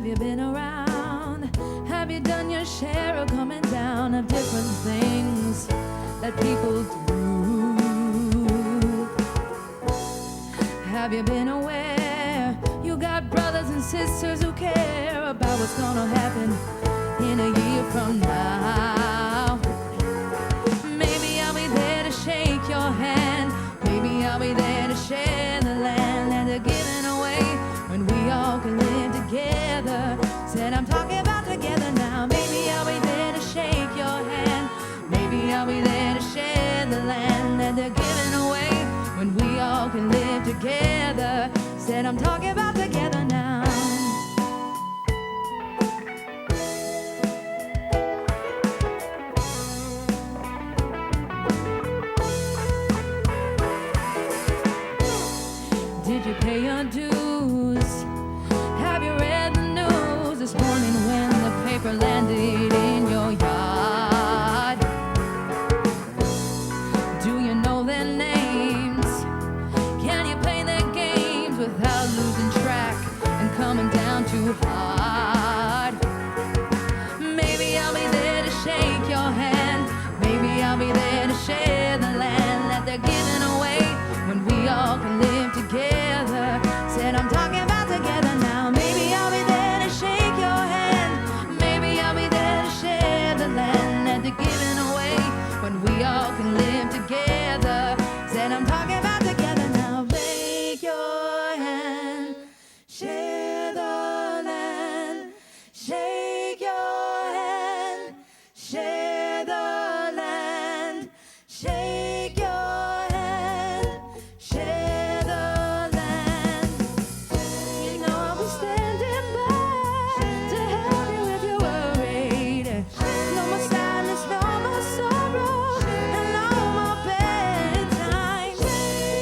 you been around? Have you done your share of coming down of different things that people do? Have you been aware you got brothers and sisters who care about what's gonna happen in a year from now? Maybe I'll be there to shake your hand. Maybe I'll be there to share the land that they're giving away when we all can live together. Said I'm talking about together now. Maybe I'll be there to shake your hand. Maybe I'll be there to share the land that they're giving away when we all can live together. Said I'm talking about together now. Did you pay your dues? Have you read the news this morning when the paper landed in your yard? Do you know their names? Can you play their games without losing track and coming down too hard? Maybe I'll be there to shake your hand. Maybe I'll be there to share the land that they're giving away when we all can live together. Said I'm talking about together now. Maybe I'll be there to shake your hand. Maybe I'll be there to share the land that they're giving away when we all can live together. Said I'm talking about together now. Shake your hand, share the land. Shake your hand, share the land. Shake your hand, share the land. You know I'll be standing by to help you if you're worried. No more sadness, no more sorrow, and no more bad times.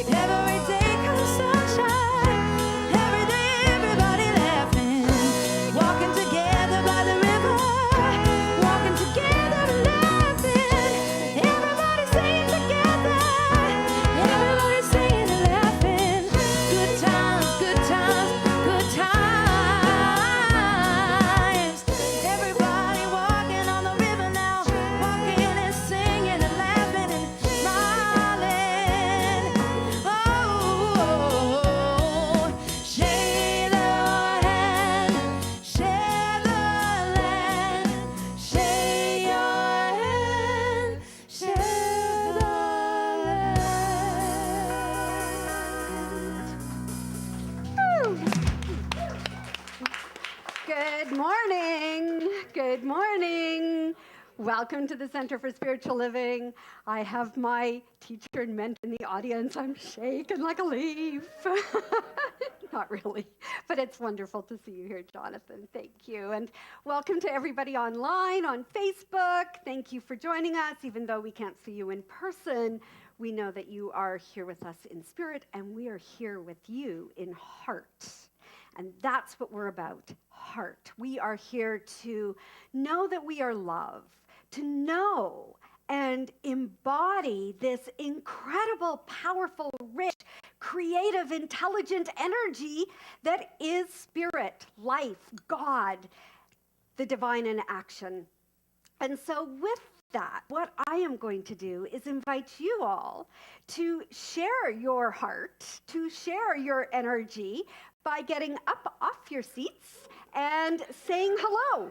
Every day comes sunshine, every day everybody laughing, walking together by the river, walking together and laughing. Everybody singing together, everybody singing and laughing. Good times, good times, good times. Everybody walking on the river now, walking and singing and laughing and smiling. Oh, share the hand, share the land. Share your hand, share the land. Good morning. Good morning. Welcome to the Center for Spiritual Living. I have my teacher and mentor in the audience. I'm shaking like a leaf. Not really, but it's wonderful to see you here, Jonathan. Thank you. And welcome to everybody online, on Facebook. Thank you for joining us. Even though we can't see you in person, we know that you are here with us in spirit, and we are here with you in heart. And that's what we're about, heart. We are here to know that we are love, to know and embody this incredible, powerful, rich, creative, intelligent energy that is spirit, life, God, the divine in action. And so with that, what I am going to do is invite you all to share your heart, to share your energy by getting up off your seats and saying hello.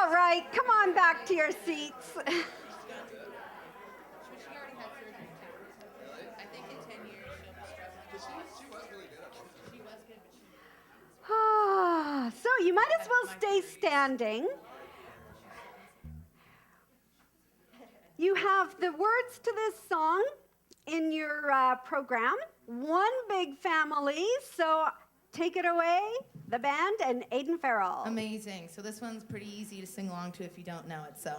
All right, come on back to your seats. So you might as well stay standing. You have the words to this song in your program. One big family, so take it away, the band and Aidan Farrell. Amazing. So this one's pretty easy to sing along to if you don't know it, so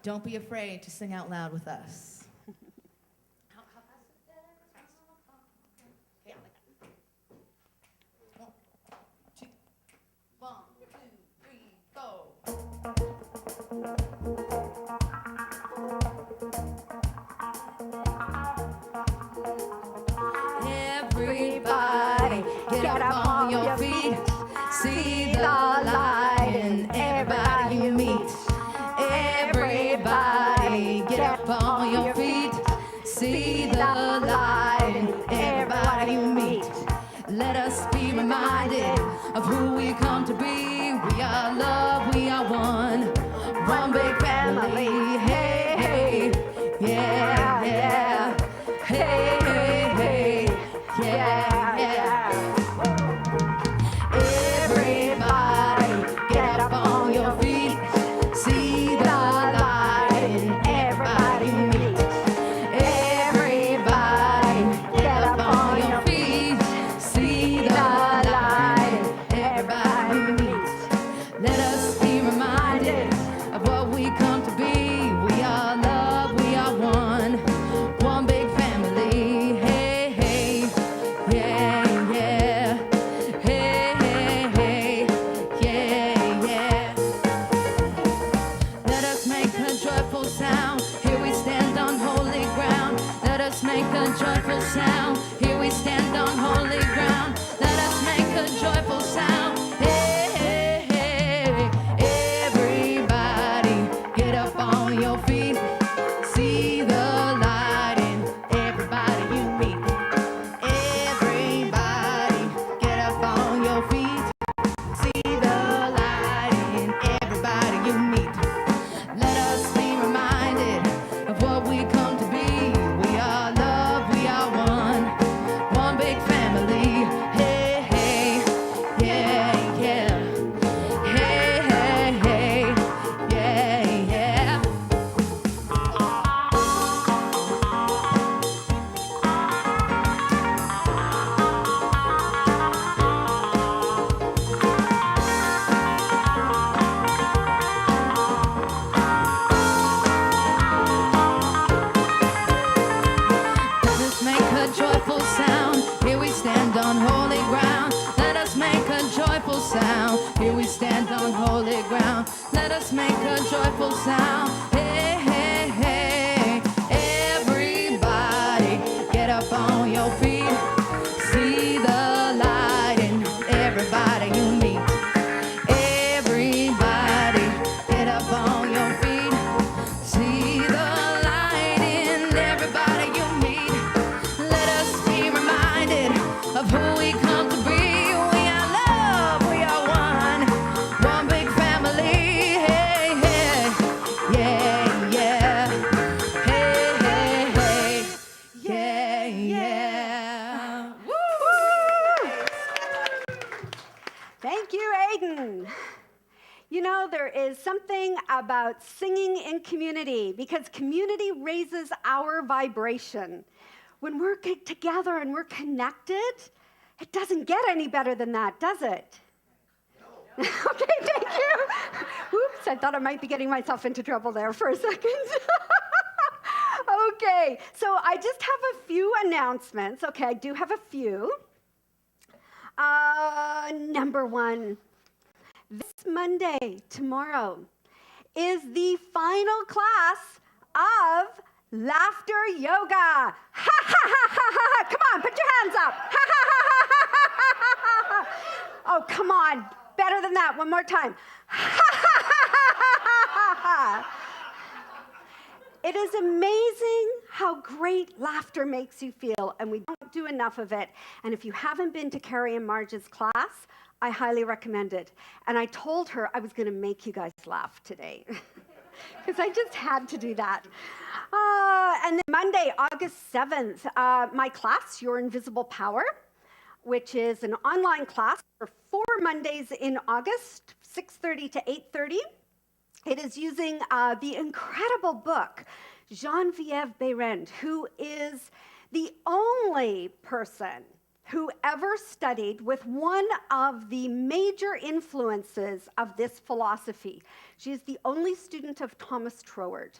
don't be afraid to sing out loud with us. Everybody, get up on your feet. See the light in everybody you meet. Everybody, get up on your feet. See the light in everybody you meet. Let us be reminded of who we come to be. We are love, we are one big family. Hey, hey, yeah, yeah. Hey, hey, hey, yeah, yeah. Everybody, get up on your feet. See the light in everybody you meet. Everybody, get up on your feet. See the light in everybody you meet. Let us be reminded of what we come to be. We are love, we are one big family. Hey, hey, yeah, yeah. Hey, hey, hey, yeah, yeah. Let us make a joyful sound. Here we stand on holy ground. Let us make a joyful sound. Here we stand on holy ground. Let us make a joyful sound. Hey, hey, hey. Everybody, get up on your feet. See the light in everybody you meet. Everybody, get up on your feet. See the light in everybody you meet. Let us be reminded of what we come to be. We are love, we are one big family. Hey, hey, yeah, yeah. Hey, hey, hey, yeah, yeah. Let us make a joyful sound. Here we stand on holy ground. Let us make a joyful sound. Here we stand on holy ground. Let us make a joyful sound. Hey, hey, hey. Everybody, get up on your feet. See the light in everybody you meet. Everybody, get up on your feet. See the light in everybody you meet. Let us be reminded of who we come to be. We are love, we are one big family. Hey, hey, yeah, yeah. Hey, hey, hey, yeah, yeah. Woo! Thank you, Aidan. You know, there is something about singing in community because community raises our vibration. When we're together and we're connected, it doesn't get any better than that, does it? Okay, thank you. Oops, I thought I might be getting myself into trouble there for a second. Okay, so I just have a few announcements. Okay, I do have a few. Number one, this Monday, tomorrow, is the final class of laughter yoga. Ha ha ha ha ha! Come on, put your hands up. Ha ha ha ha ha ha ha ha! Oh, come on, better than that. One more time. Ha ha ha ha ha ha! It is amazing how great laughter makes you feel, and we don't do enough of it. And if you haven't been to Carrie and Marge's class, I highly recommend it. And I told her I was going to make you guys laugh today because I just had to do that. And then Monday, August 7th, my class, Your Invisible Power, which is an online class for 4 Mondays in August, 6:30 to 8:30. It is using the incredible book, Geneviève Behrend, who is the only person who ever studied with one of the major influences of this philosophy. She is the only student of Thomas Troward.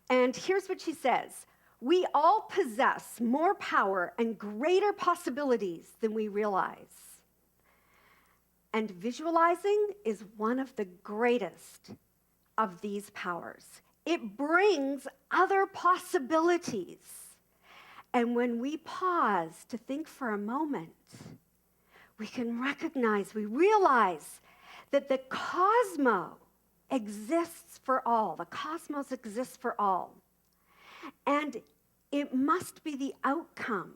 And here's what she says: we all possess more power and greater possibilities than we realize. And visualizing is one of the greatest of these powers. It brings other possibilities. And when we pause to think for a moment, we can recognize, we realize that the cosmos exists for all. The cosmos exists for all. And it must be the outcome.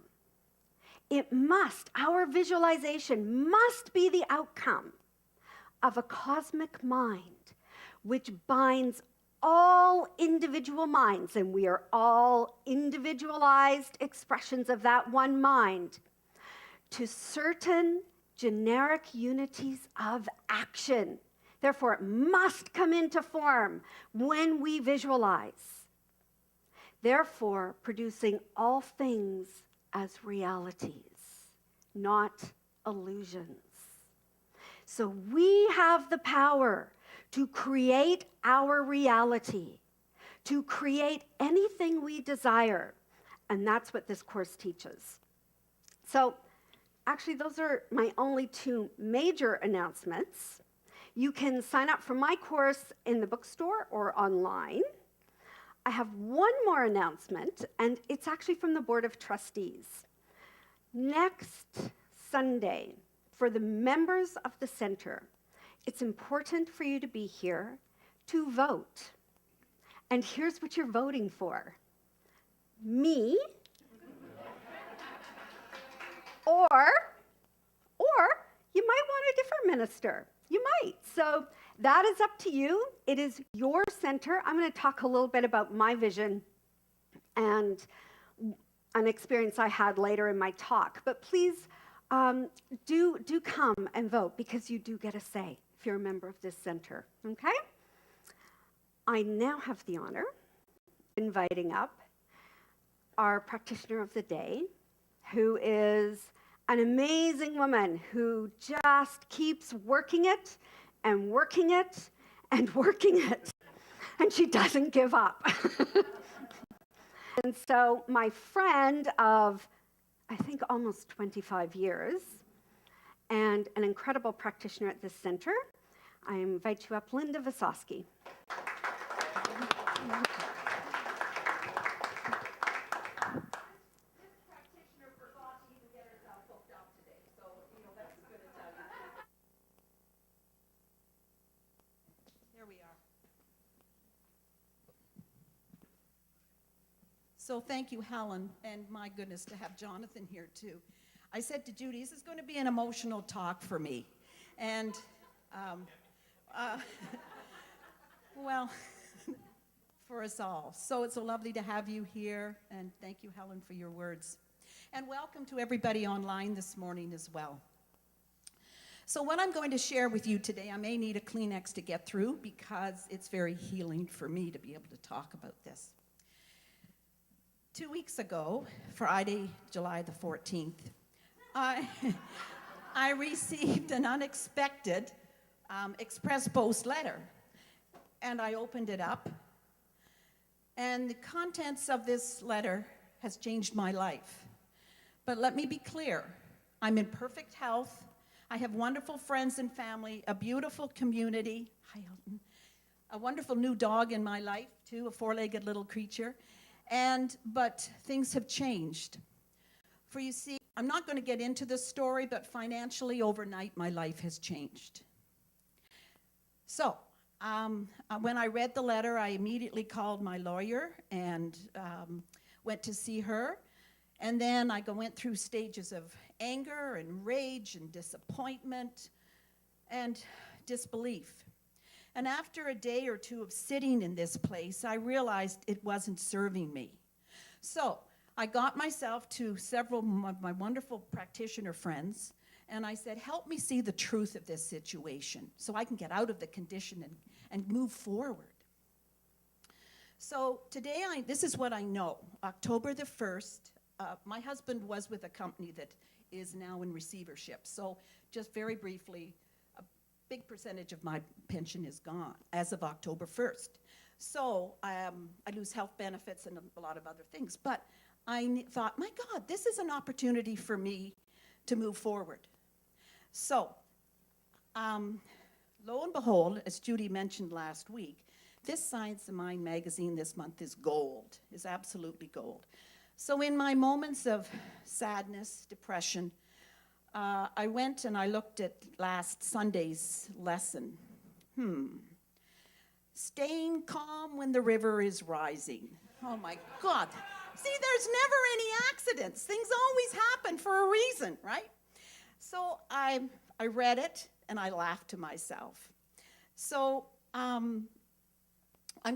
Our visualization must be the outcome of a cosmic mind which binds all individual minds, and we are all individualized expressions of that one mind, to certain generic unities of action. Therefore, it must come into form when we visualize. Therefore, producing all things as realities, not illusions. So we have the power to create our reality, to create anything we desire. And that's what this course teaches. So actually, those are my only two major announcements. You can sign up for my course in the bookstore or online. I have one more announcement, and it's actually from the Board of Trustees. Next Sunday, for the members of the center, it's important for you to be here to vote. And here's what you're voting for: me, or you might want a different minister. You might. So that is up to you. It is your center. I'm going to talk a little bit about my vision and an experience I had later in my talk. But please do come and vote, because you do get a say if you're a member of this center, okay? I now have the honor of inviting up our practitioner of the day, who is an amazing woman who just keeps working it and working it and working it, and she doesn't give up. And so my friend of, I think, almost 25 years, and an incredible practitioner at this center, I invite you up, Linda Visosky. There we are. So thank you, Helen, and my goodness, to have Jonathan here too. I said to Judy, this is going to be an emotional talk for me. And, well, for us all. So it's so lovely to have you here, and thank you, Helen, for your words. And welcome to everybody online this morning as well. So what I'm going to share with you today, I may need a Kleenex to get through, because it's very healing for me to be able to talk about this. 2 weeks ago, Friday, July the 14th, I received an unexpected express post letter, and I opened it up, and the contents of this letter has changed my life. But let me be clear, I'm in perfect health. I have wonderful friends and family, a beautiful community. Hi, Elton. A wonderful new dog in my life, too, a four-legged little creature. But things have changed. For you see, I'm not going to get into this story, but financially, overnight, my life has changed. So, when I read the letter, I immediately called my lawyer and went to see her. And then I went through stages of anger and rage and disappointment, and disbelief. And after a day or two of sitting in this place, I realized it wasn't serving me. So I got myself to several of my wonderful practitioner friends, and I said, help me see the truth of this situation so I can get out of the condition and move forward. So today, this is what I know. October the 1st, my husband was with a company that is now in receivership. So just very briefly, a big percentage of my pension is gone as of October 1st. So I lose health benefits and a lot of other things. But I thought, my God, this is an opportunity for me to move forward. So lo and behold, as Judy mentioned last week, this Science of Mind magazine this month is gold, is absolutely gold. So in my moments of sadness, depression, I went and I looked at last Sunday's lesson. Staying calm when the river is rising. Oh my God. See, there's never any accidents. Things always happen for a reason, right? So I read it and I laughed to myself. So I'm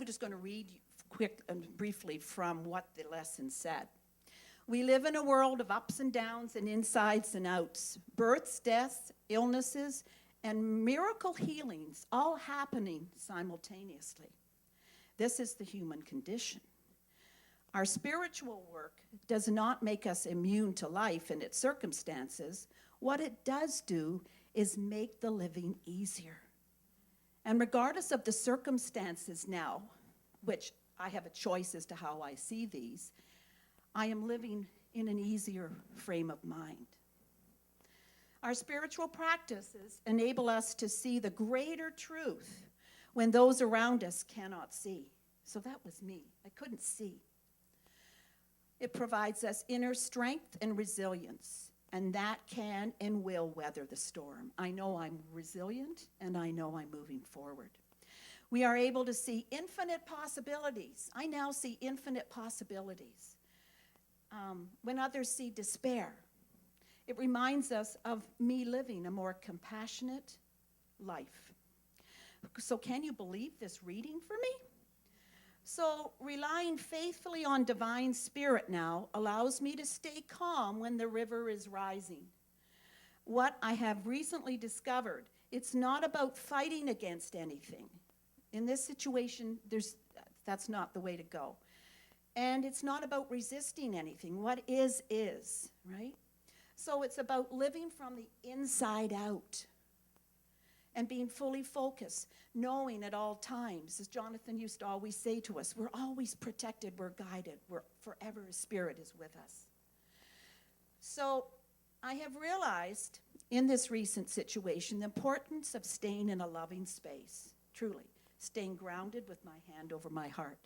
just going to read quick and briefly from what the lesson said. We live in a world of ups and downs and insides and outs, births, deaths, illnesses, and miracle healings all happening simultaneously. This is the human condition. Our spiritual work does not make us immune to life and its circumstances. What it does do is make the living easier. And regardless of the circumstances now, which I have a choice as to how I see these, I am living in an easier frame of mind. Our spiritual practices enable us to see the greater truth when those around us cannot see. So that was me. I couldn't see. It provides us inner strength and resilience, and that can and will weather the storm. I know I'm resilient, and I know I'm moving forward. We are able to see infinite possibilities. I now see infinite possibilities. When others see despair, it reminds us of me living a more compassionate life. So can you believe this reading for me? So relying faithfully on divine spirit now allows me to stay calm when the river is rising. What I have recently discovered, it's not about fighting against anything. In this situation, that's not the way to go. And it's not about resisting anything. What is, right? So it's about living from the inside out and being fully focused, knowing at all times, as Jonathan used to always say to us, we're always protected, we're guided, we're forever, His Spirit is with us. So I have realized in this recent situation the importance of staying in a loving space, truly, staying grounded with my hand over my heart.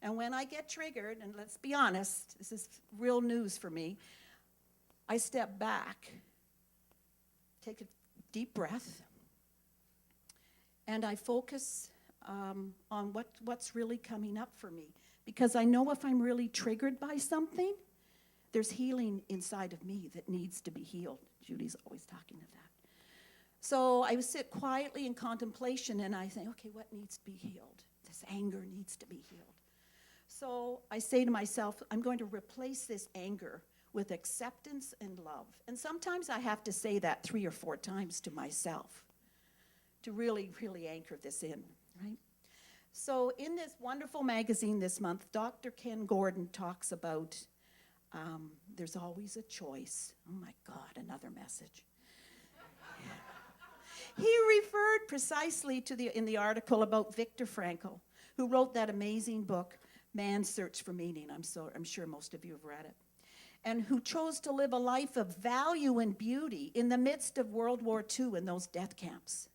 And when I get triggered, and let's be honest, this is real news for me, I step back, take a deep breath, and I focus on what's really coming up for me. Because I know if I'm really triggered by something, there's healing inside of me that needs to be healed. Judy's always talking of that. So I sit quietly in contemplation, and I think, okay, what needs to be healed? This anger needs to be healed. So I say to myself, I'm going to replace this anger with acceptance and love. And sometimes I have to say that 3 or 4 times to myself to really, really anchor this in, right? So in this wonderful magazine this month, Dr. Ken Gordon talks about there's always a choice. Oh my God, another message. He referred precisely to in the article about Viktor Frankl, who wrote that amazing book, Man's Search for Meaning. I'm sure most of you have read it. And who chose to live a life of value and beauty in the midst of World War II and those death camps.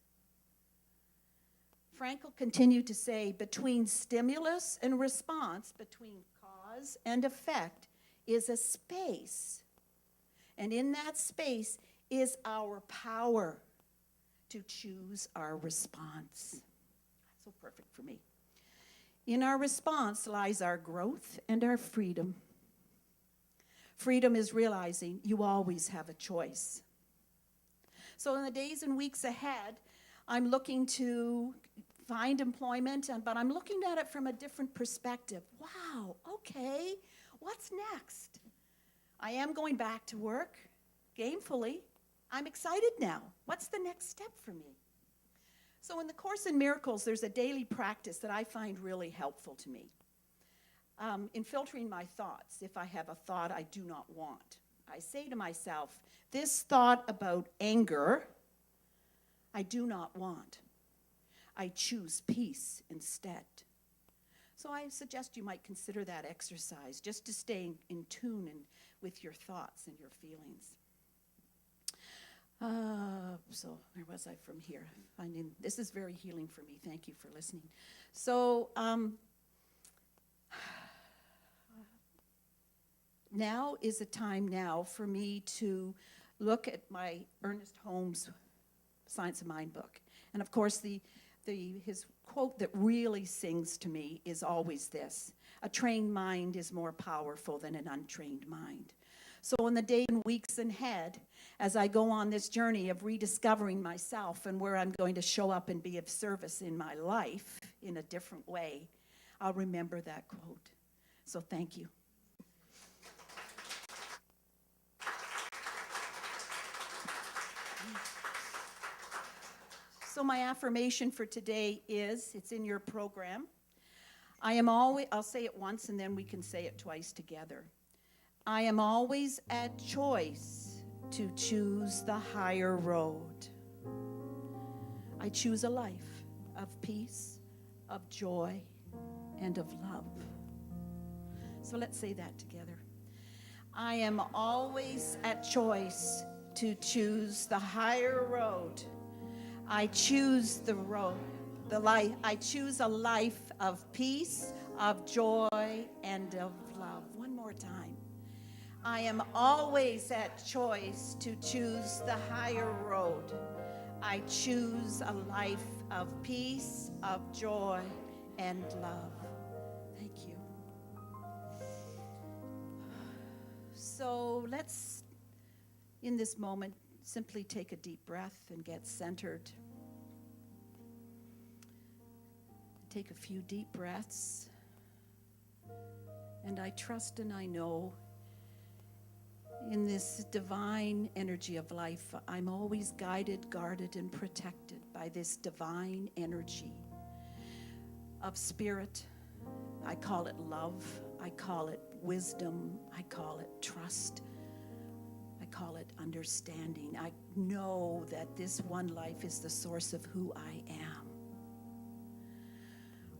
Frankl continued to say, between stimulus and response, between cause and effect, is a space. And in that space is our power to choose our response. So perfect for me. In our response lies our growth and our freedom. Freedom is realizing you always have a choice. So in the days and weeks ahead, I'm looking to find employment, but I'm looking at it from a different perspective. Wow, okay, what's next? I am going back to work gamefully. I'm excited now. What's the next step for me? So in the Course in Miracles, there's a daily practice that I find really helpful to me. In filtering my thoughts, if I have a thought I do not want, I say to myself, this thought about anger, I do not want. I choose peace instead. So I suggest you might consider that exercise, just to stay in tune with your thoughts and your feelings. So where was I from here? This is very healing for me. Thank you for listening. So now is a time now for me to look at my Ernest Holmes Science of Mind book. And of course, his quote that really sings to me is always this: a trained mind is more powerful than an untrained mind. So in the days and weeks ahead, as I go on this journey of rediscovering myself and where I'm going to show up and be of service in my life in a different way, I'll remember that quote. So thank you. So my affirmation for today is, it's in your program. I'll say it once and then we can say it twice together. I am always at choice to choose the higher road. I choose a life of peace, of joy, and of love. So let's say that together. I am always at choice to choose the higher road. I choose the road, the life. I choose a life of peace, of joy, and of love. One more time. I am always at choice to choose the higher road. I choose a life of peace, of joy, and love. Thank you. So let's, in this moment, simply take a deep breath and get centered. Take a few deep breaths. And I trust and I know in this divine energy of life, I'm always guided, guarded, and protected by this divine energy of spirit. I call it love. I call it wisdom. I call it trust. I call it understanding. I know that this one life is the source of who I am.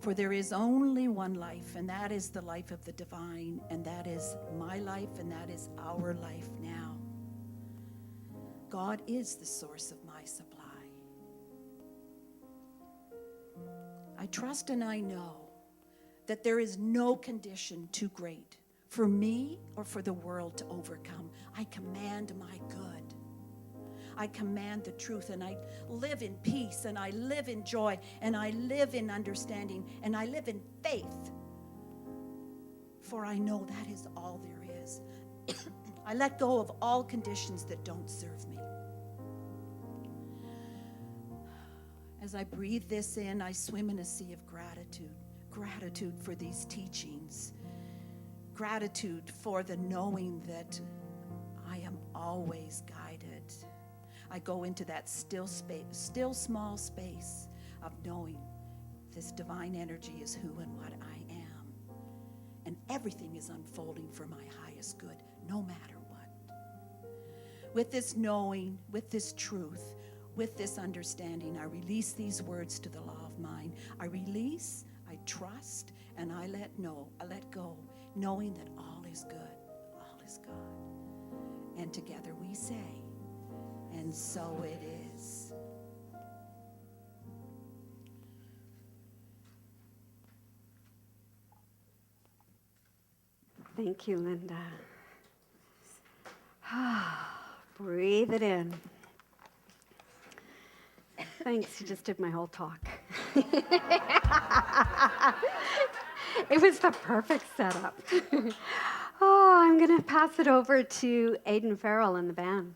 For there is only one life, and that is the life of the divine, and that is my life, and that is our life now. God is the source of my supply. I trust and I know that there is no condition too great for me or for the world to overcome. I command my good. I command the truth, and I live in peace, and I live in joy, and I live in understanding, and I live in faith. For I know that is all there is. I let go of all conditions that don't serve me. As I breathe this in, I swim in a sea of gratitude. Gratitude for these teachings. Gratitude for the knowing that I am always guided. I go into that still small space of knowing this divine energy is who and what I am. And everything is unfolding for my highest good, no matter what. With this knowing, with this truth, with this understanding, I release these words to the law of mind. I release, I trust, and I let go, knowing that all is good, all is God. And together we say, and so it is. Thank you, Linda. Breathe it in. Thanks, you just did my whole talk. It was the perfect setup. I'm going to pass it over to Aidan Farrell and the band.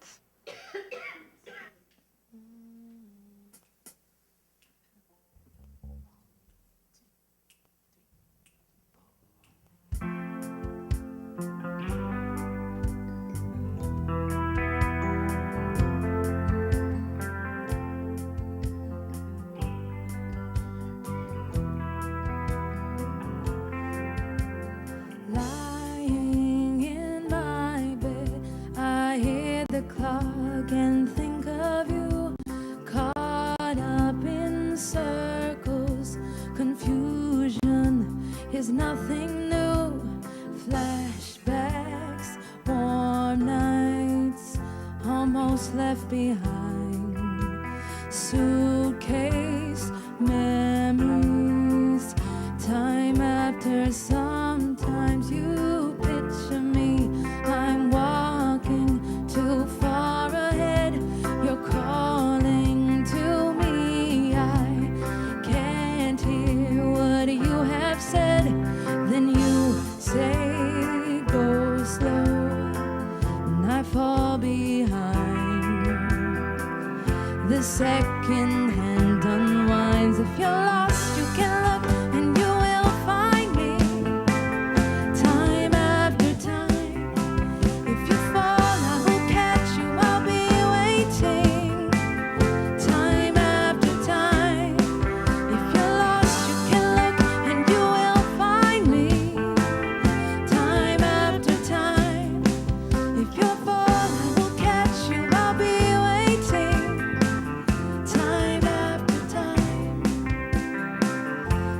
suitcase memories. Time after, sometimes you picture me. I'm walking too far ahead. You're calling to me. I can't hear what you have said. Then you say, go slow, and I fall behind. The second hand unwinds. If you're lost, you can look and you will find me. Time after time. If you fall, I will catch you. I'll be waiting. Time after time. If you're lost, you can look and you will find me. Time after time. If you fall, I will catch you. I'll be waiting. Time after time.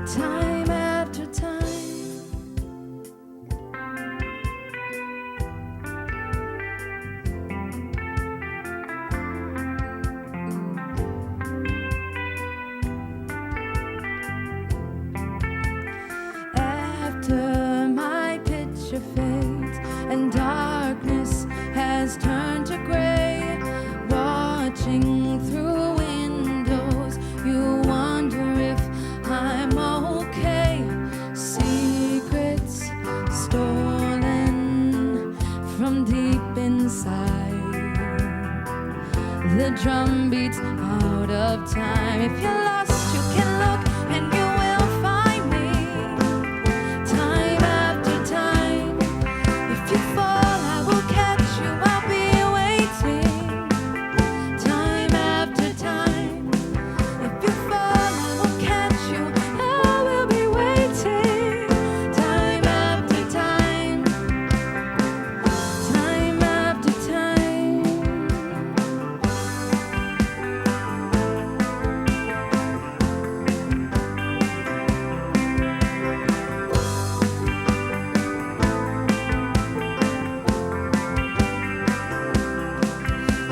Time after time. After my picture fades and darkness has turned to gray, watching through windows, you wonder if I'm okay. Secrets stolen from deep inside. The drum beats out of time. If you're lost, you can look and you will find me. Time after time. If you fall, I will catch you. I'll be waiting. Time after time. If you fall, I will catch you. I will be waiting. Time after time. Time after time.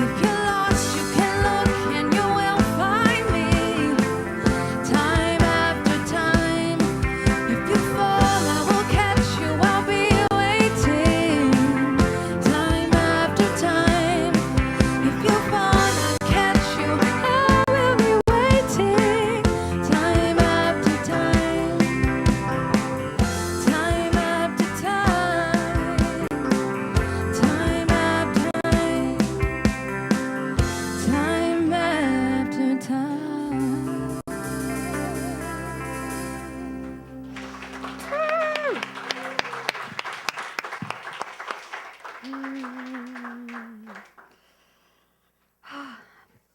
If you're lost, you can look and you will find me. Time after time. If you fall, I will catch you. I'll be waiting. Time after time. If you fall, I'll catch you. I will be waiting. Time after time. Time after time. Time after time. Time after time.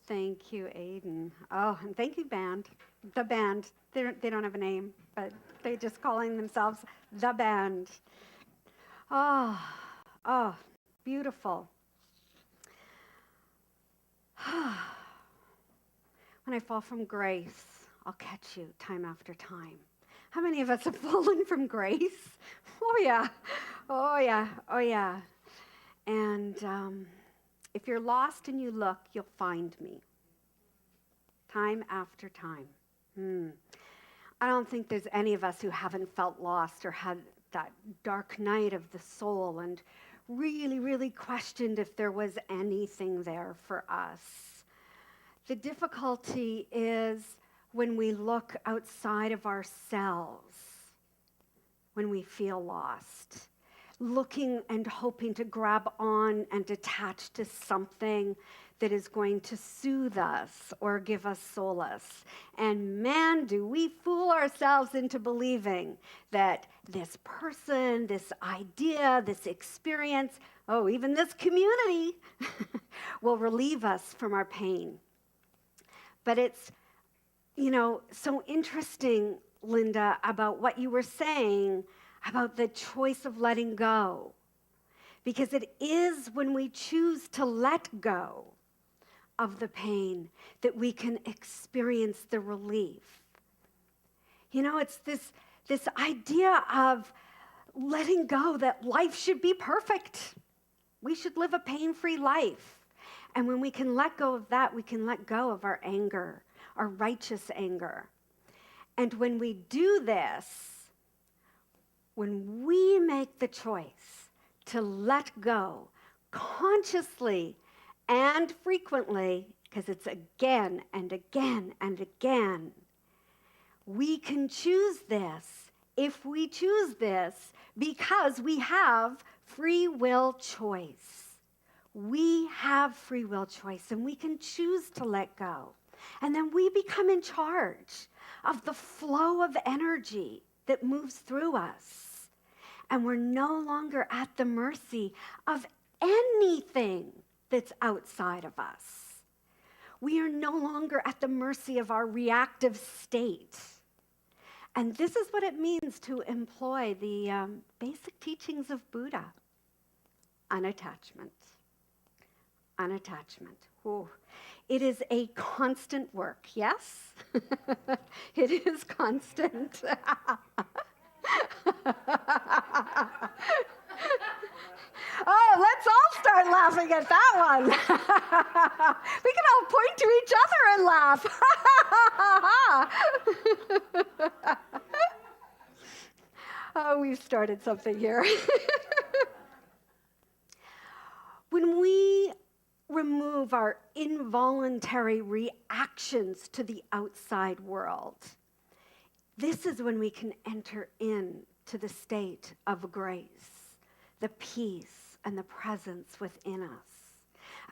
Thank you, Aiden. Oh, and thank you, band. The band. They don't have a name, but they just calling themselves the band. Oh, oh, beautiful. When I fall from grace, I'll catch you time after time. How many of us have fallen from grace? Oh, yeah. Oh, yeah. Oh, yeah. And if you're lost and you look, you'll find me. Time after time. I don't think there's any of us who haven't felt lost or had that dark night of the soul and really, really questioned if there was anything there for us. The difficulty is when we look outside of ourselves, when we feel lost, looking and hoping to grab on and attach to something that is going to soothe us or give us solace. And man, do we fool ourselves into believing that this person, this idea, this experience, oh, even this community will relieve us from our pain. But it's, so interesting, Linda, about what you were saying about the choice of letting go. Because it is when we choose to let go of the pain that we can experience the relief. It's this idea of letting go that life should be perfect. We should live a pain-free life. And when we can let go of that, we can let go of our anger, our righteous anger. And when we do this, when we make the choice to let go consciously and frequently, because it's again and again and again, we can choose this if we choose this because we have free will choice. We have free will choice, and we can choose to let go. And then we become in charge of the flow of energy that moves through us. And we're no longer at the mercy of anything that's outside of us. We are no longer at the mercy of our reactive state. And this is what it means to employ the basic teachings of Buddha. Unattachment. Unattachment. Ooh. It is a constant work, yes? It is constant. Oh, let's all start laughing at that one. We can all point to each other and laugh. Oh, we've started something here. When we remove our involuntary reactions to the outside world, this is when we can enter into the state of grace, the peace and the presence within us.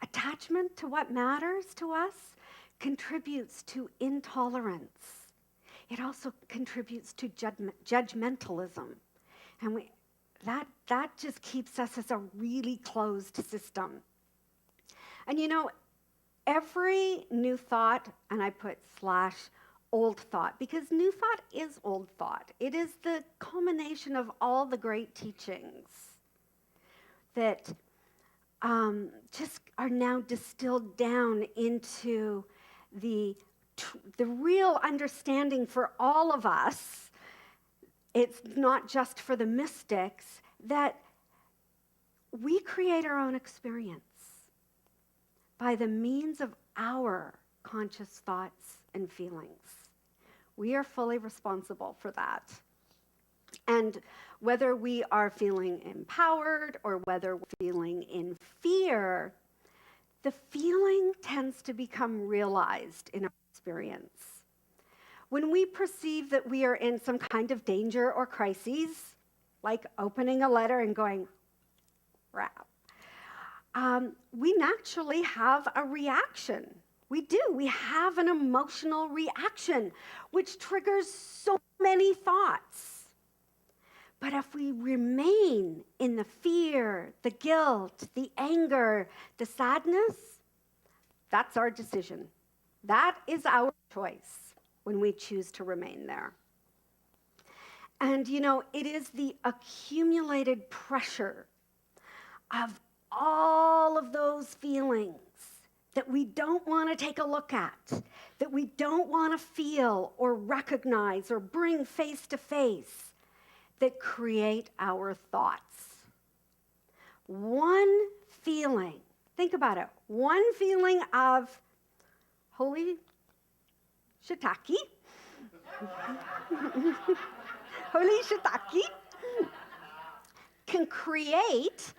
Attachment to what matters to us contributes to intolerance. It also contributes to judgmentalism. And that just keeps us as a really closed system. And you know, every new thought, and I put / old thought, because new thought is old thought. It is the culmination of all the great teachings that just are now distilled down into the real understanding for all of us. It's not just for the mystics, that we create our own experience by the means of our conscious thoughts and feelings. We are fully responsible for that. And whether we are feeling empowered or whether we're feeling in fear, the feeling tends to become realized in our experience. When we perceive that we are in some kind of danger or crises, like opening a letter and going, crap, we naturally have a reaction. We do. We have an emotional reaction, which triggers so many thoughts. But if we remain in the fear, the guilt, the anger, the sadness, that's our decision. That is our choice when we choose to remain there. And you know, it is the accumulated pressure of all of those feelings that we don't want to take a look at, that we don't want to feel or recognize or bring face to face, that create our thoughts. One feeling, think about it, one feeling of holy shiitake, holy shiitake, can create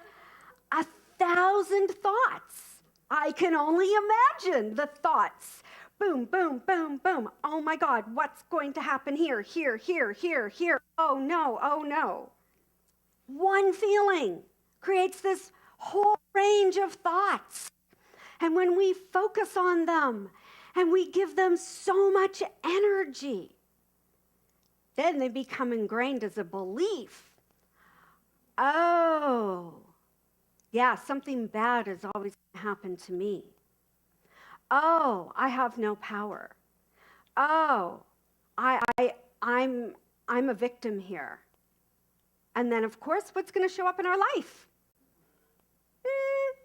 1,000 thoughts. I can only imagine the thoughts. Boom, boom, boom, boom. Oh my God, what's going to happen here, here, here, here, here? Oh no, oh no. One feeling creates this whole range of thoughts. And when we focus on them and we give them so much energy, then they become ingrained as a belief. Oh, yeah, something bad is always going to happen to me. Oh, I have no power. Oh, I'm a victim here. And then, of course, what's going to show up in our life?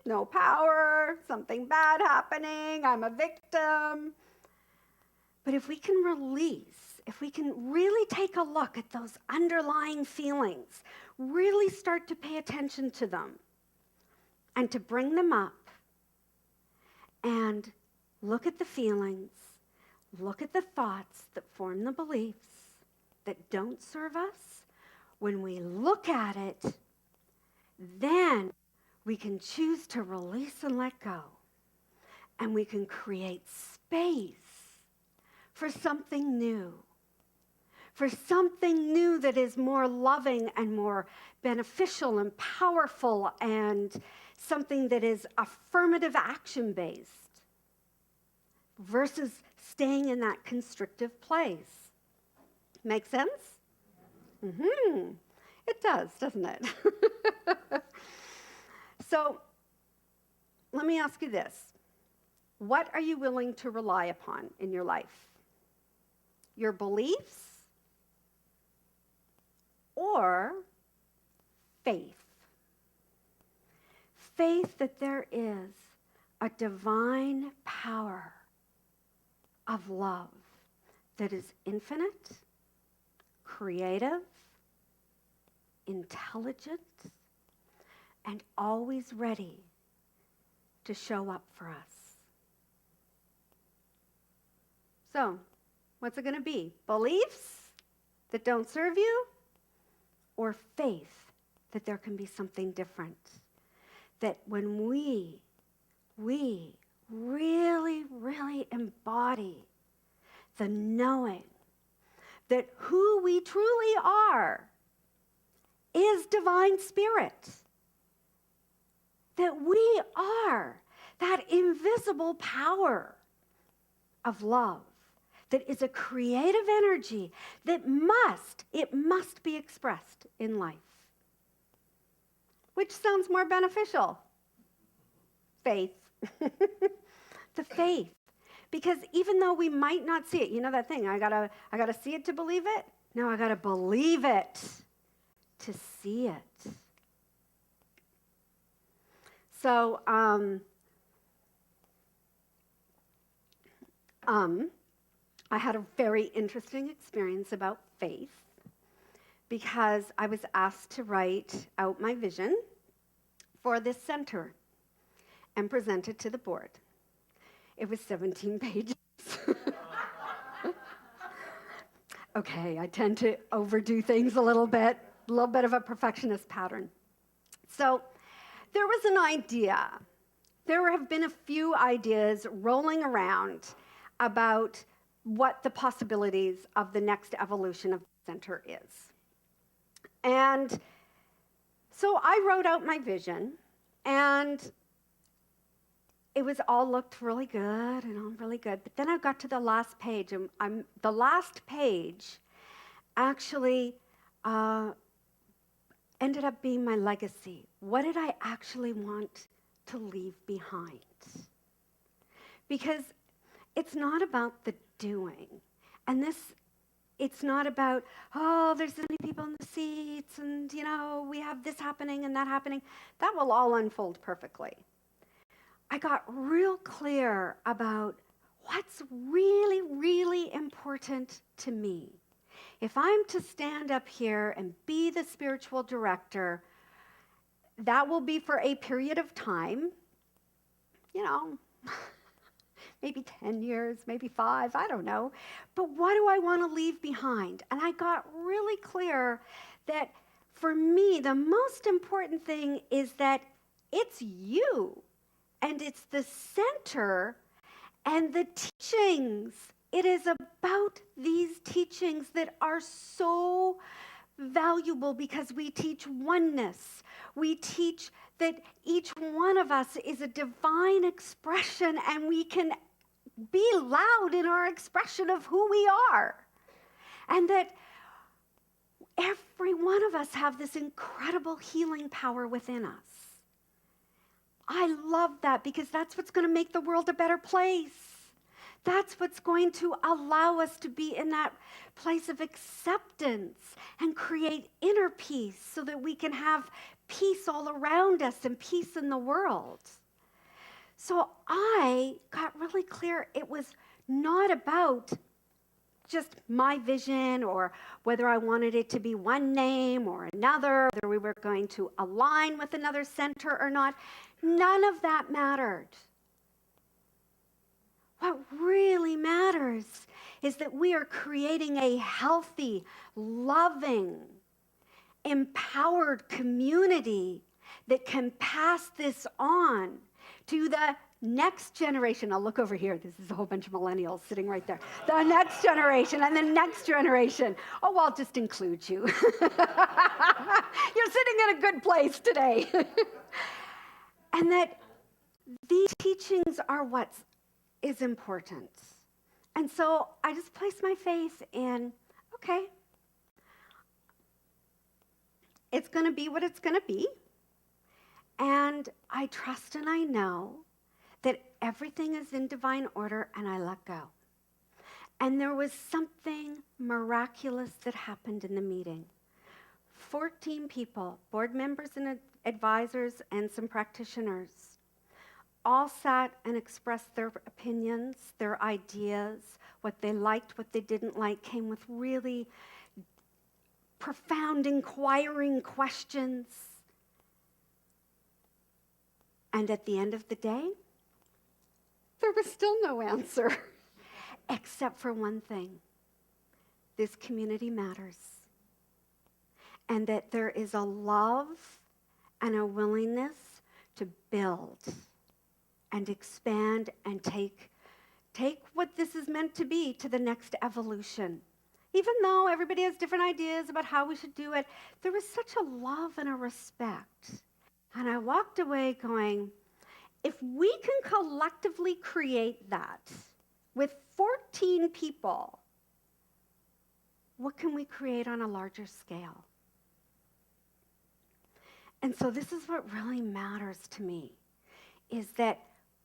No power, something bad happening, I'm a victim. But if we can release, if we can really take a look at those underlying feelings, really start to pay attention to them, and to bring them up, and look at the feelings, look at the thoughts that form the beliefs that don't serve us. When we look at it, then we can choose to release and let go. And we can create space for something new. For something new that is more loving and more beneficial and powerful, and something that is affirmative action-based versus staying in that constrictive place. Make sense? Mm-hmm. It does, doesn't it? So, let me ask you this. What are you willing to rely upon in your life? Your beliefs or faith? Faith that there is a divine power of love that is infinite, creative, intelligent, and always ready to show up for us. So, what's it going to be? Beliefs that don't serve you, or faith that there can be something different? That when we really, really embody the knowing that who we truly are is divine spirit, that we are that invisible power of love, that is a creative energy that must be expressed in life. Which sounds more beneficial? Faith. The faith. Because even though we might not see it, you know that thing, I gotta see it to believe it? No, I gotta believe it to see it. So, I had a very interesting experience about faith because I was asked to write out my vision for this center and present it to the board. It was 17 pages. Okay, I tend to overdo things a little bit of a perfectionist pattern. So there was an idea. There have been a few ideas rolling around about what the possibilities of the next evolution of the center is. And so I wrote out my vision, and it was all looked really good and all really good. But then I got to the last page, and the last page actually ended up being my legacy. What did I actually want to leave behind? Because it's not about the doing. And it's not about, oh, there's so many people in the seats, and, we have this happening and that happening. That will all unfold perfectly. I got real clear about what's really, really important to me. If I'm to stand up here and be the spiritual director, that will be for a period of time, maybe 10 years, maybe 5, I don't know. But what do I want to leave behind? And I got really clear that for me, the most important thing is that it's you, and it's the center and the teachings. It is about these teachings that are so valuable because we teach oneness. We teach that each one of us is a divine expression, and we can be loud in our expression of who we are. And that every one of us have this incredible healing power within us. I love that because that's what's going to make the world a better place. That's what's going to allow us to be in that place of acceptance and create inner peace so that we can have peace all around us and peace in the world. So I got really clear it was not about just my vision or whether I wanted it to be one name or another, whether we were going to align with another center or not. None of that mattered. What really matters is that we are creating a healthy, loving, empowered community that can pass this on to the next generation. I'll look over here. This is a whole bunch of millennials sitting right there. The next generation and the next generation. Oh, I'll just include you. You're sitting in a good place today. And that these teachings are what is important. And so I just place my faith in, okay, it's going to be what it's going to be. And I trust and I know that everything is in divine order, and I let go. And there was something miraculous that happened in the meeting. 14 people, board members and advisors and some practitioners, all sat and expressed their opinions, their ideas, what they liked, what they didn't like, came with really profound, inquiring questions. And at the end of the day, there was still no answer, except for one thing. This community matters. And that there is a love and a willingness to build and expand and take what this is meant to be to the next evolution. Even though everybody has different ideas about how we should do it, there was such a love and a respect. And I walked away going, if we can collectively create that with 14 people, what can we create on a larger scale? And so this is what really matters to me, is that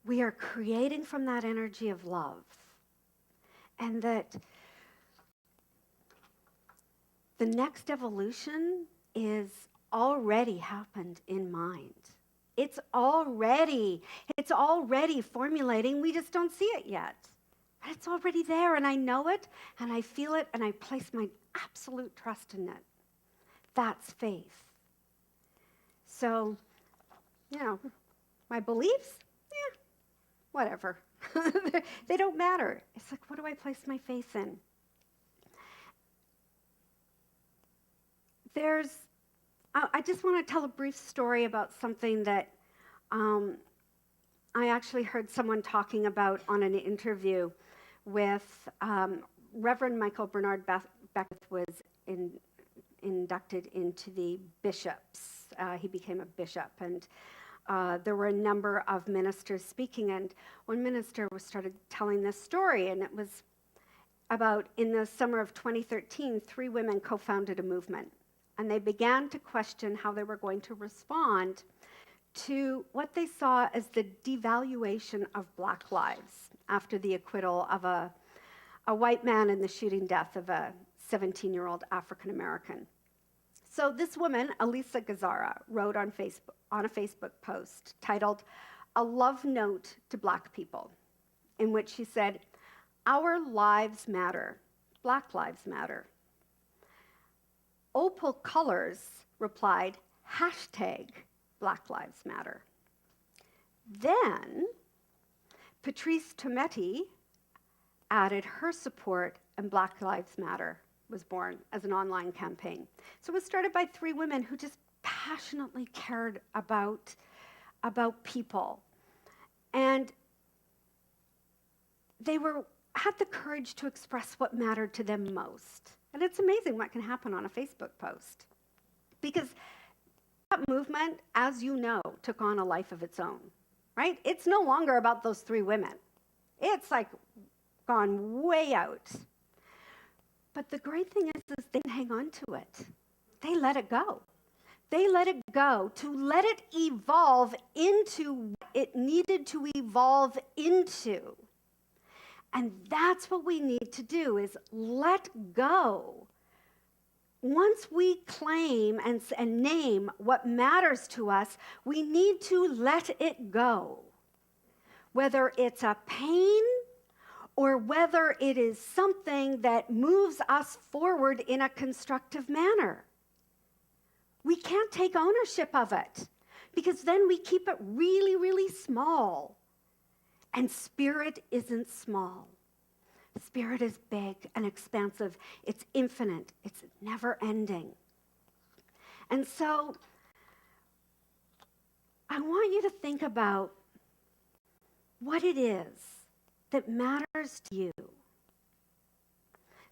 we are creating from that energy of love, and that the next evolution is already happened in mind. It's already formulating. We just don't see it yet. But it's already there, and I know it, and I feel it, and I place my absolute trust in it. That's faith. So, my beliefs, whatever. They don't matter. It's like, what do I place my faith in? I just want to tell a brief story about something that I actually heard someone talking about on an interview with Reverend Michael Bernard Beckwith was inducted into the bishops. He became a bishop, and there were a number of ministers speaking, and one minister started telling this story, and it was about, in the summer of 2013, 3 women co-founded a movement, and they began to question how they were going to respond to what they saw as the devaluation of Black lives after the acquittal of a white man in the shooting death of a 17-year-old African American. So this woman, Elisa Gazzara, wrote on a Facebook post titled, "A Love Note to Black People," in which she said, "Our lives matter. Black lives matter." Opal Colors replied, #Black Lives Matter. Then Patrice Tometti added her support, and Black Lives Matter was born as an online campaign. So it was started by 3 women who just passionately cared about people. And they had the courage to express what mattered to them most. And it's amazing what can happen on a Facebook post. Because that movement, as you know, took on a life of its own, right? It's no longer about those 3 women. It's like gone way out. But the great thing is they didn't hang on to it. They let it go. They let it go to let it evolve into what it needed to evolve into. And that's what we need to do, is let go. Once we claim and name what matters to us, we need to let it go. Whether it's a pain or whether it is something that moves us forward in a constructive manner. We can't take ownership of it, because then we keep it really, really small. And spirit isn't small. Spirit is big and expansive. It's infinite. It's never ending. And so I want you to think about what it is that matters to you,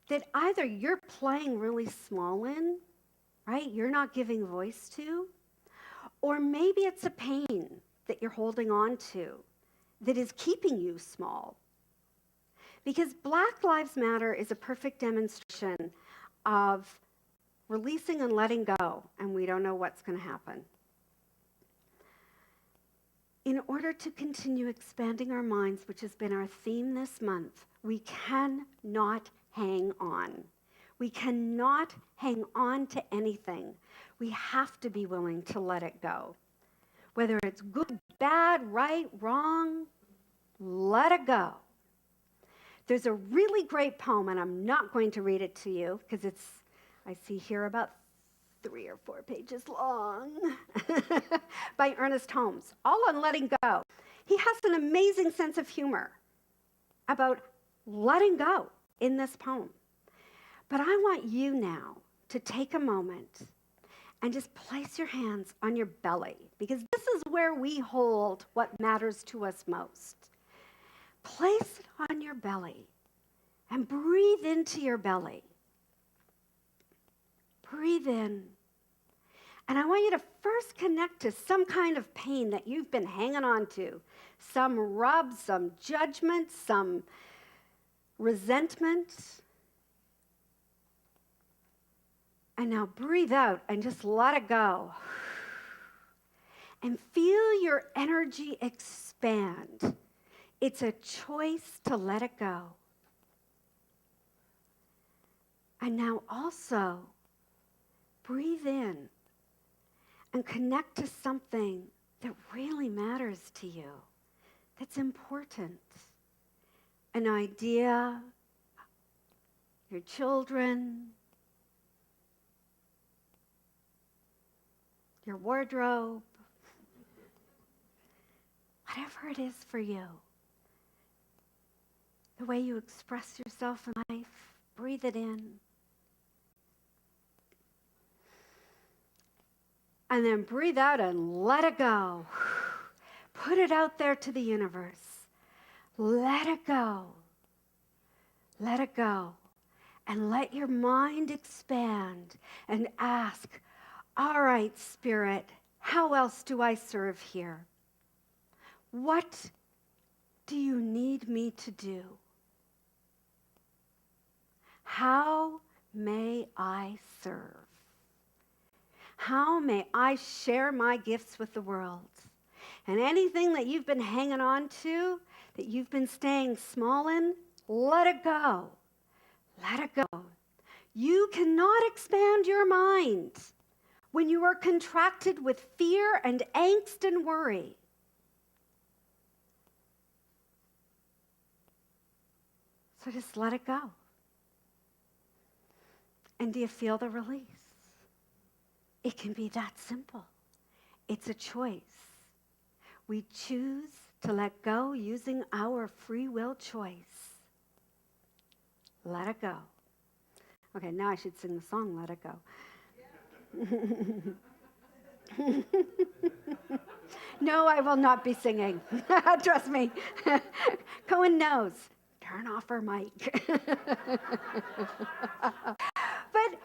that either you're playing really small in, right? You're not giving voice to, or maybe it's a pain that you're holding on to that is keeping you small. Because Black Lives Matter is a perfect demonstration of releasing and letting go, and we don't know what's going to happen. In order to continue expanding our minds, which has been our theme this month, we cannot hang on. We cannot hang on to anything. We have to be willing to let it go. Whether it's good, bad, right, wrong, let it go. There's a really great poem, and I'm not going to read it to you because I see here about 3 or 4 pages long, by Ernest Holmes, all on letting go. He has an amazing sense of humor about letting go in this poem. But I want you now to take a moment and just place your hands on your belly, because this is where we hold what matters to us most. Place it on your belly and breathe into your belly. Breathe in. And I want you to first connect to some kind of pain that you've been hanging on to. Some rub, some judgment, some resentment. And now breathe out and just let it go. And feel your energy expand. It's a choice to let it go. And now also breathe in and connect to something that really matters to you, that's important. An idea, your children, your wardrobe, whatever it is for you. The way you express yourself in life, breathe it in. And then breathe out and let it go. Put it out there to the universe. Let it go. Let it go. And let your mind expand and ask, all right, Spirit, how else do I serve here? What do you need me to do? How may I serve? How may I share my gifts with the world? And anything that you've been hanging on to, that you've been staying small in, let it go. Let it go. You cannot expand your mind when you are contracted with fear and angst and worry. So just let it go. And do you feel the release? It can be that simple. It's a choice. We choose to let go using our free will choice. Let it go. Okay, now I should sing the song, Let It Go. No, I will not be singing. Trust me. Cohen knows. Turn off her mic. But,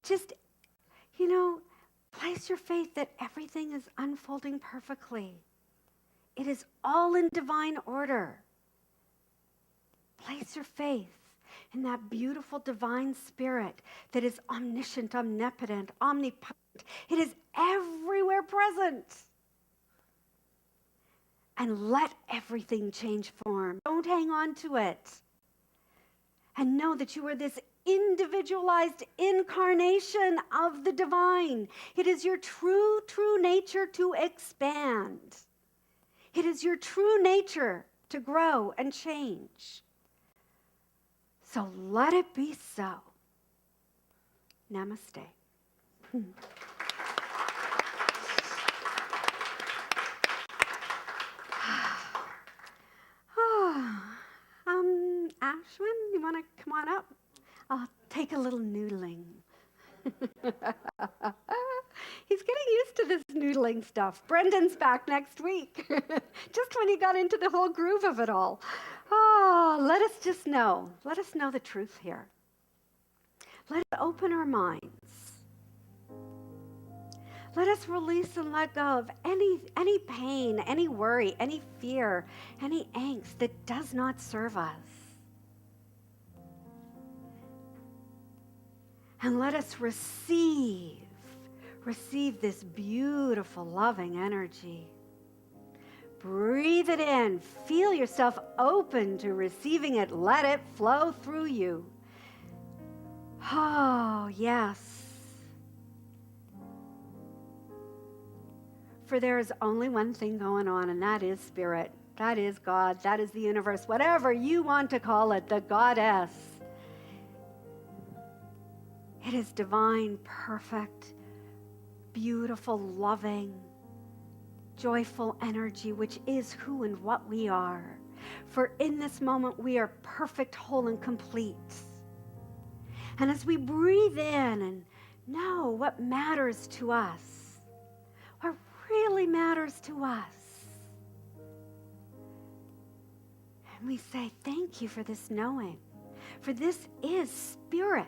just, place your faith that everything is unfolding perfectly. It is all in divine order. Place your faith in that beautiful divine spirit that is omniscient, omnipotent, omnipotent. It is everywhere present. And let everything change form. Don't hang on to it. And know that you are this individualized incarnation of the divine. It is your true nature to expand. It is your true nature to grow and change. So let it be so. Namaste. Ashwin, you want to come on up? I'll take a little noodling. He's getting used to this noodling stuff. Brendan's back next week, just when he got into the whole groove of it all. Oh, let us just know. Let us know the truth here. Let us open our minds. Let us release and let go of any pain, any worry, any fear, any angst that does not serve us. And let us receive this beautiful, loving energy. Breathe it in. Feel yourself open to receiving it. Let it flow through you. Oh, yes. For there is only one thing going on, and that is spirit. That is God. That is the universe. Whatever you want to call it, the goddess. It is divine, perfect, beautiful, loving, joyful energy, which is who and what we are. For in this moment, we are perfect, whole, and complete. And as we breathe in and know what matters to us, what really matters to us, and we say, thank you for this knowing, for this is spirit.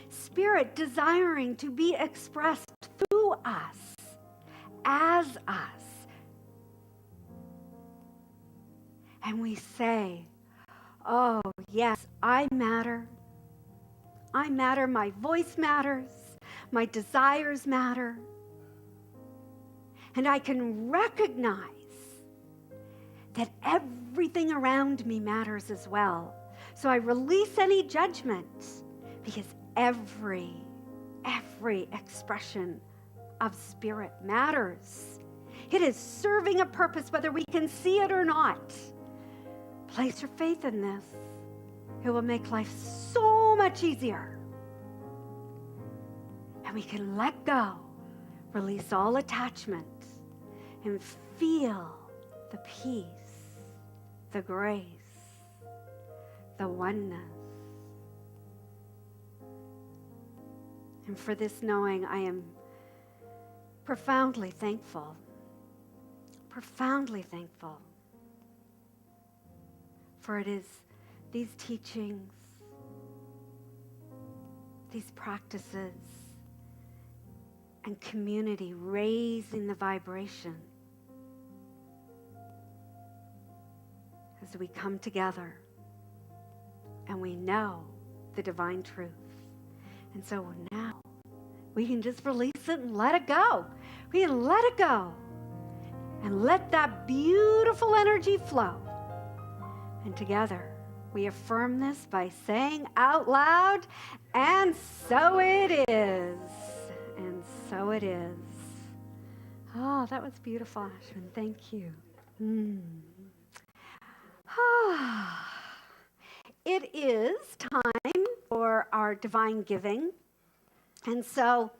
Spirit desiring to be expressed through us, as us. And we say, oh, yes, I matter. I matter. My voice matters. My desires matter. And I can recognize that everything around me matters as well. So I release any judgment, because every expression of spirit matters. It is serving a purpose, whether we can see it or not. Place your faith in this. It will make life so much easier. And we can let go, release all attachment, and feel the peace, the grace, the oneness. And for this knowing, I am profoundly thankful. Profoundly thankful. For it is these teachings, these practices, and community raising the vibration as we come together and we know the divine truth. And so now we can just release it and let it go. We can let it go and let that beautiful energy flow. And together we affirm this by saying out loud, and so it is. And so it is. Oh, that was beautiful, Ashwin. Thank you. It is time for our divine giving. And so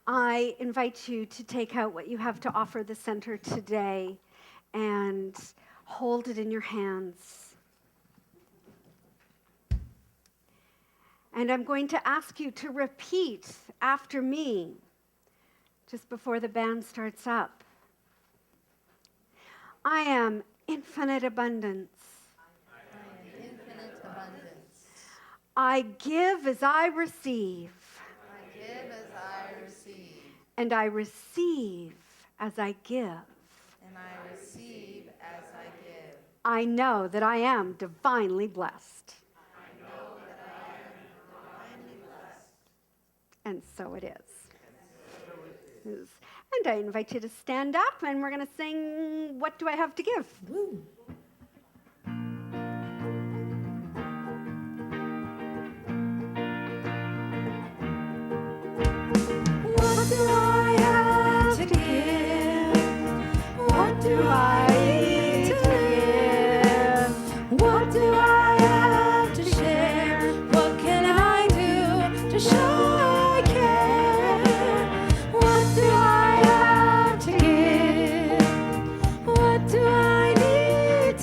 I invite you to take out what you have to offer the center today and hold it in your hands. And I'm going to ask you to repeat after me just before the band starts up. I am infinite abundance. I give as I receive. I give as I receive. And I receive as I give. And I receive as I give. I know that I am divinely blessed. I know that I am divinely blessed. And so it is. And I invite you to stand up, and we're going to sing, What Do I Have to Give? Woo. What do I have to give? What do I need to give? What do I have to share? What can I do to show I care? What do I have to give? What do I need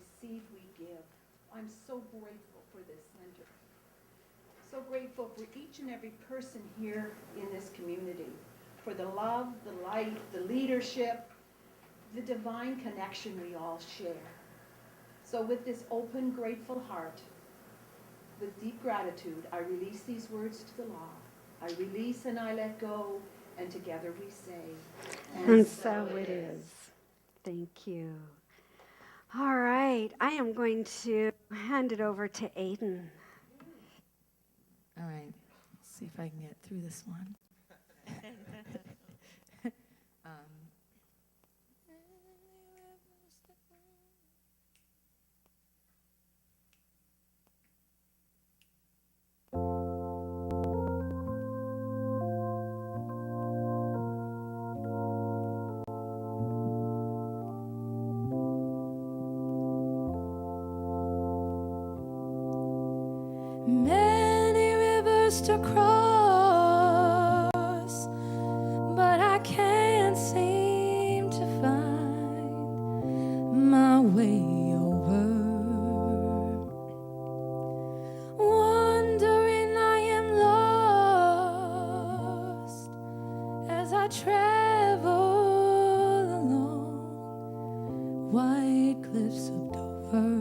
receive, we give. I'm so grateful for this center. So grateful for each and every person here in this community, for the love, the light, the leadership, the divine connection we all share. So with this open, grateful heart, with deep gratitude, I release these words to the law. I release and I let go, and together we say, And so it is. Thank you. All right, I am going to hand it over to Aiden. All right, let's see if I can get through this one. Many rivers to cross, but I can't seem to find my way over. Wondering I am lost as I travel along white cliffs of Dover.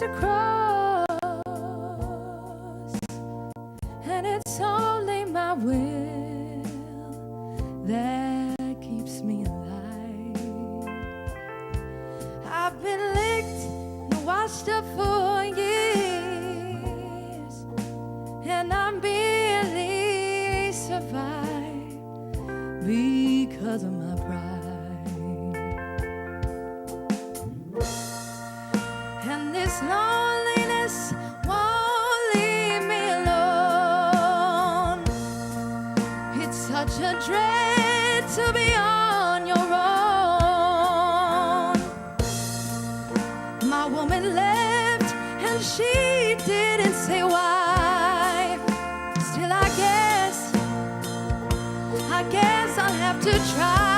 To cross, and it's only my will that keeps me alive. I've been licked and washed up for years, and I'm barely survived because of my pride. And this loneliness won't leave me alone. It's such a dread to be on your own. My woman left and she didn't say why. Still I guess I'll have to try.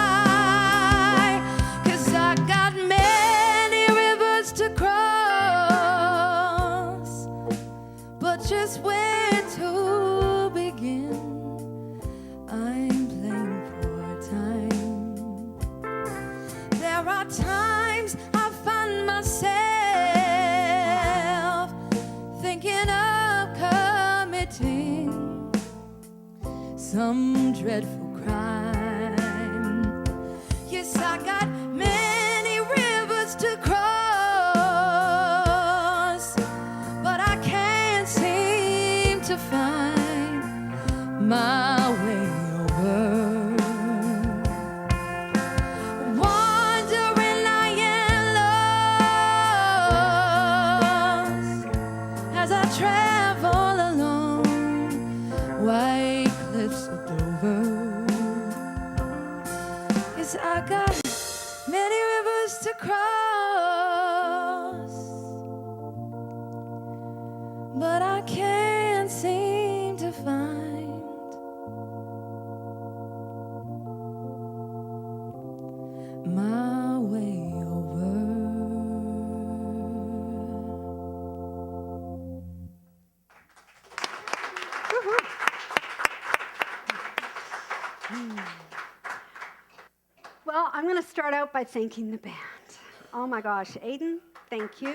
Just where to begin, I'm playing for time. There are times I find myself thinking of committing some dreadful crime. Yes, I got many rivers to cross, but I can't seem to find my way over. Wandering I am lost as I travel along white cliffs of Dover. Yes, I got many rivers to cross, but I can't seem to find my way over. Well, I'm going to start out by thanking the band. Oh my gosh, Aiden, thank you.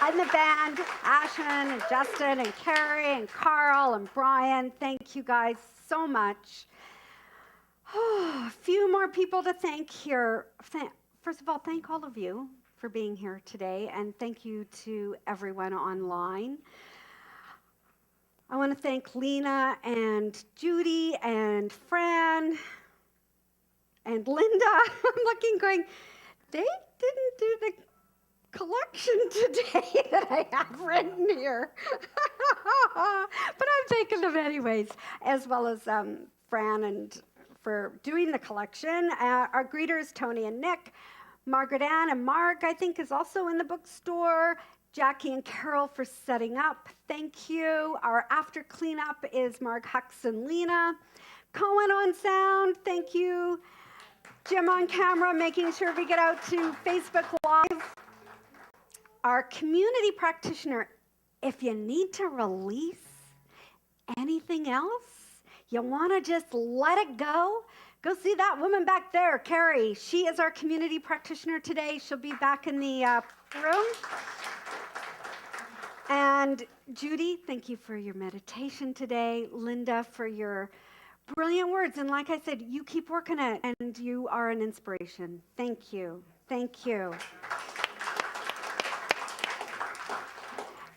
And the band, Ashen and Justin and Carrie and Carl and Brian, thank you guys so much. A few more people to thank here. First of all, thank all of you for being here today, and thank you to everyone online. I want to thank Lena and Judy and Fran and Linda. I'm looking going, they didn't do the collection today that I have written here. But I'm thanking them anyways, as well as Fran and for doing the collection. Our greeters, Tony and Nick, Margaret Ann and Mark, I think, is also in the bookstore. Jackie and Carol for setting up. Thank you. Our after cleanup is Mark Hux and Lena. Cohen on sound. Thank you. Jim on camera, making sure we get out to Facebook Live. Our community practitioner, if you need to release anything else, you want to just let it go, go see that woman back there, Carrie. She is our community practitioner today. She'll be back in the room. And Judy, thank you for your meditation today. Linda, for your brilliant words. And like I said, you keep working it, and you are an inspiration. Thank you. Thank you.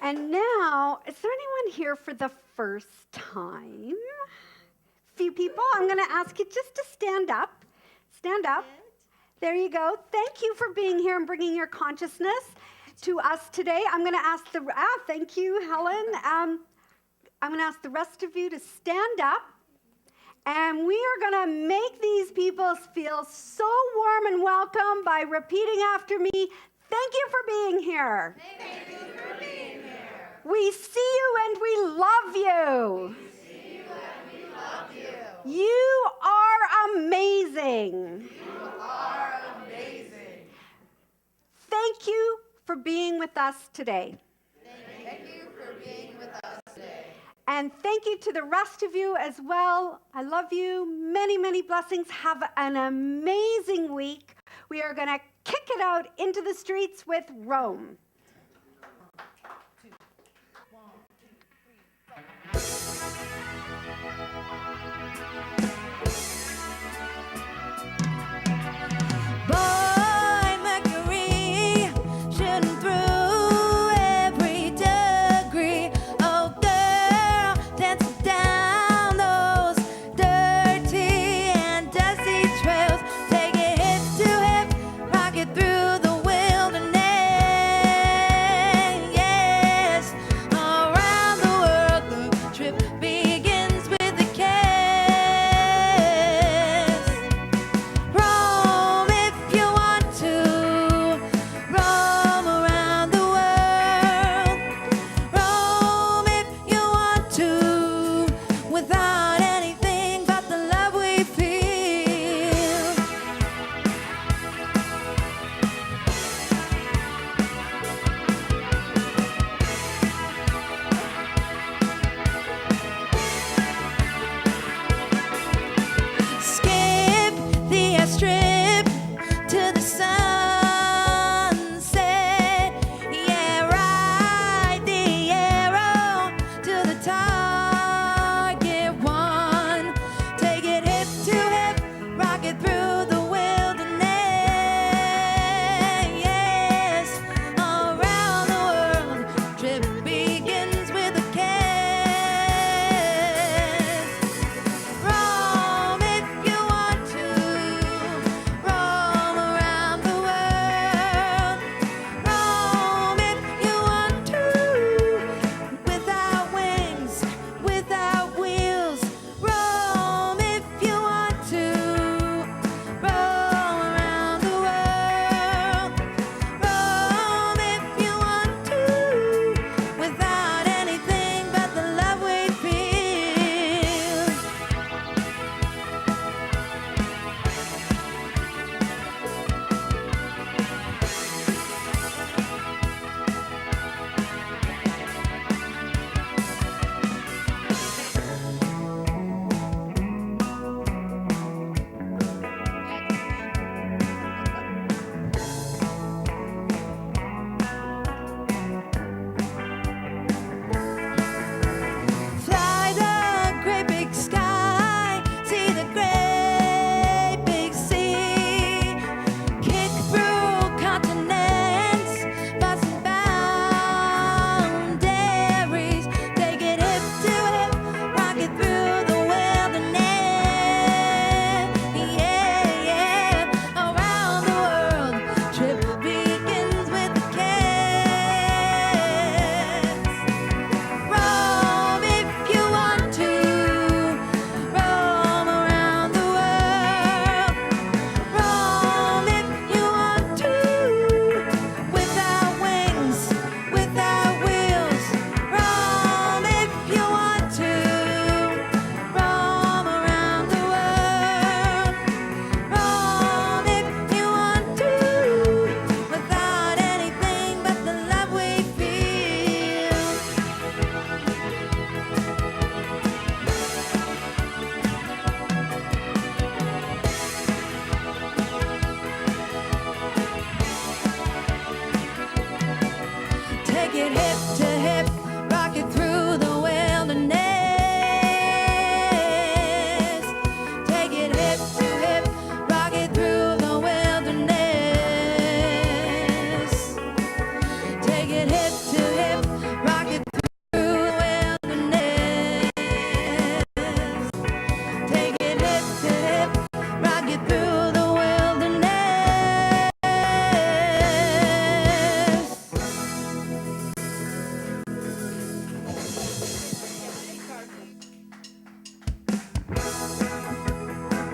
And now, is there anyone here for the first time? Few people. I'm going to ask you just to stand up. Stand up. There you go. Thank you for being here and bringing your consciousness to us today. I'm going to ask thank you, Helen. I'm going to ask the rest of you to stand up. And we are going to make these people feel so warm and welcome by repeating after me. Thank you for being here. Thank you for being here. We see you and we love you. We see you and we love you. You are amazing. You are amazing. Thank you for being with us today. Thank you for being with us today. And thank you to the rest of you as well. I love you. Many, many blessings. Have an amazing week. We are going to kick it out into the streets with Rome.